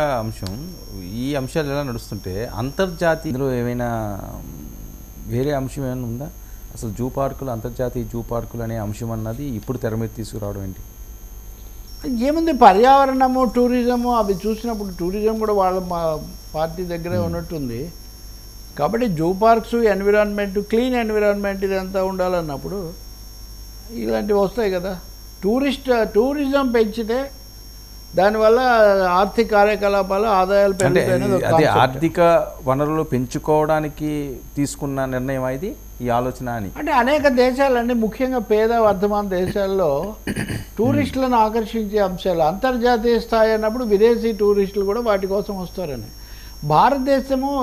అంశం ఈ అంశాలు ఎలా నడుస్తుంటే అంతర్జాతీయలో ఏమైనా వేరే అంశం ఏమైనా ఉందా? అసలు జూ పార్కులు, అంతర్జాతీయ జూ పార్కులు అనే అంశం అన్నది ఇప్పుడు తెర మీద తీసుకురావడం ఏంటి? ఏముంది, పర్యావరణము, టూరిజము అవి చూసినప్పుడు టూరిజం కూడా వాళ్ళ మా పార్టీ దగ్గరే ఉన్నట్టుంది. కాబట్టి zoo parks, environment, clean environment ఇదంతా ఉండాలన్నప్పుడు ఇలాంటివి వస్తాయి కదా. టూరిజం పెంచితే దానివల్ల ఆర్థిక కార్యకలాపాలు, ఆదాయాలు పెరుగుతాయనేది ఒక అదే కాన్సెప్ట్. ఆర్థిక వనరులు పెంచుకోవడానికి తీసుకున్న నిర్ణయం ఇది, ఈ ఆలోచన అని. అంటే అనేక దేశాలండి, ముఖ్యంగా పేద వర్ధమాన దేశాల్లో టూరిస్టులను ఆకర్షించే అంశాలు అంతర్జాతీయ స్థాయి అన్నప్పుడు విదేశీ టూరిస్టులు కూడా వాటి కోసం వస్తారని. భారతదేశము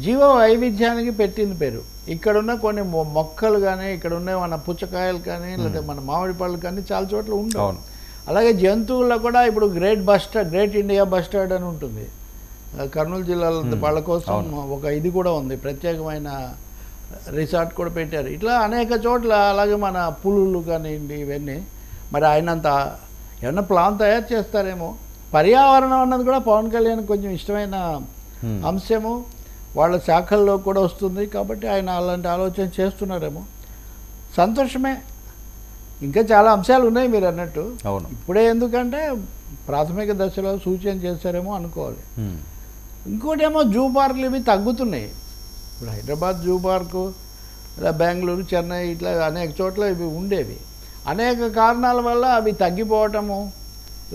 జీవ వైవిధ్యానికి పెట్టింది పేరు. ఇక్కడున్న కొన్ని మొక్కలు కానీ, ఇక్కడ ఉన్న మన పుచ్చకాయలు కానీ, లేదా మన మామిడి పళ్ళు కానీ చాలా చోట్ల ఉండవు. అలాగే జంతువుల్లో కూడా ఇప్పుడు గ్రేట్ ఇండియా బస్టర్డ్ అని ఉంటుంది కర్నూలు జిల్లాలో. వాళ్ళ కోసం ఒక ఇది కూడా ఉంది, ప్రత్యేకమైన రిసార్ట్ కూడా పెట్టారు. ఇట్లా అనేక చోట్ల. అలాగే మన పులులు కానివ్వండి, ఇవన్నీ మరి ఆయనంత ఏమన్నా ప్లాన్ తయారు చేస్తారేమో. పర్యావరణం అన్నది కూడా పవన్ కళ్యాణ్ కొంచెం ఇష్టమైన అంశము, వాళ్ళ శాఖల్లో కూడా వస్తుంది. కాబట్టి ఆయన అలాంటి ఆలోచన చేస్తున్నారేమో, సంతోషమే. ఇంకా చాలా అంశాలు ఉన్నాయి మీరు అన్నట్టు. ఇప్పుడే ఎందుకంటే ప్రాథమిక దశలో సూచన చేశారేమో అనుకోవాలి. ఇంకోటేమో జూ పార్కులు ఇవి తగ్గుతున్నాయి. ఇప్పుడు హైదరాబాద్ జూ పార్కు, ఇలా బెంగళూరు, చెన్నై, ఇట్లా అనేక చోట్ల ఇవి ఉండేవి. అనేక కారణాల వల్ల అవి తగ్గిపోవటము,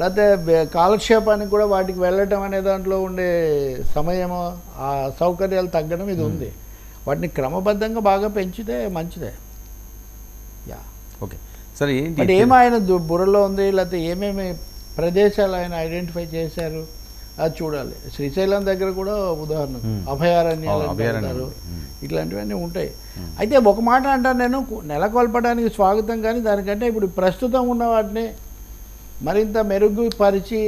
లేకపోతే కాలక్షేపానికి కూడా వాటికి వెళ్ళటం అనే దాంట్లో ఉండే సమయము, ఆ సౌకర్యాలు తగ్గడం ఇది ఉంది. వాటిని క్రమబద్ధంగా బాగా పెంచితే మంచిదే. ఓకే, సరే. అంటే ఏమైనా బుర్రలో ఉంది, లేకపోతే ఏమేమి ప్రదేశాలు ఆయన ఐడెంటిఫై చేశారు అది చూడాలి. శ్రీశైలం దగ్గర కూడా ఉదాహరణ అభయారణ్యాలు అంటారు, ఇట్లాంటివన్నీ ఉంటాయి. అయితే ఒక మాట అంటాను నేను, నెలకొల్పడానికి స్వాగతం, కానీ దానికంటే ఇప్పుడు ప్రస్తుతం ఉన్న వాటిని మరింత మెరుగుపరిచి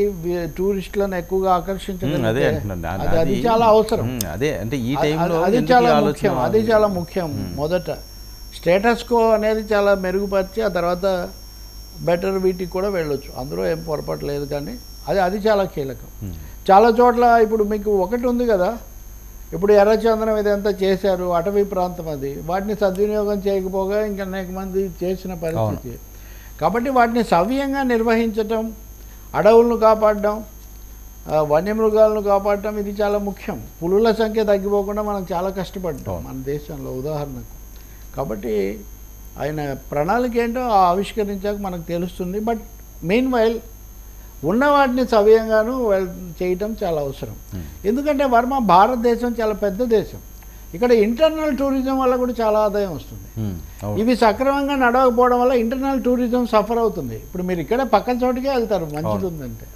టూరిస్టులను ఎక్కువగా ఆకర్షించడం అది చాలా అవసరం. అది చాలా ముఖ్యం. మొదట స్టేటస్ కో అనేది చాలా మెరుగుపరిచి ఆ తర్వాత బెటర్ వీటికి కూడా వెళ్ళొచ్చు, అందులో ఏం పొరపాటు లేదు. కానీ అది చాలా కీలకం. చాలా చోట్ల ఇప్పుడు మీకు ఒకటి ఉంది కదా, ఇప్పుడు ఎర్రచందనం ఇదంతా చేశారు, అటవీ ప్రాంతం అది, వాటిని సద్వినియోగం చేయకపోగా ఇంకా అనేక మంది చేసిన పరిస్థితి. కాబట్టి వాటిని సవ్యంగా నిర్వహించటం, అడవులను కాపాడడం, వన్యమృగాలను కాపాడటం ఇది చాలా ముఖ్యం. పులుల సంఖ్య తగ్గిపోకుండా మనం చాలా కష్టపడ్డాం మన దేశంలో ఉదాహరణకు. కాబట్టి ఆయన ప్రణాళిక ఏంటో ఆవిష్కరించాక మనకు తెలుస్తుంది. బట్ మెయిన్ వైల్ ఉన్న వాటిని సవ్యంగాను చేయటం చాలా అవసరం. ఎందుకంటే వర్మ, భారతదేశం చాలా పెద్ద దేశం. ఇక్కడ ఇంటర్నల్ టూరిజం వల్ల కూడా చాలా ఆదాయం వస్తుంది. ఇవి సక్రమంగా నడవకపోవడం వల్ల ఇంటర్నల్ టూరిజం సఫర్ అవుతుంది. ఇప్పుడు మీరు ఇక్కడ పక్కన చోటుకే వెళ్తారు మంచిది ఉందంటే.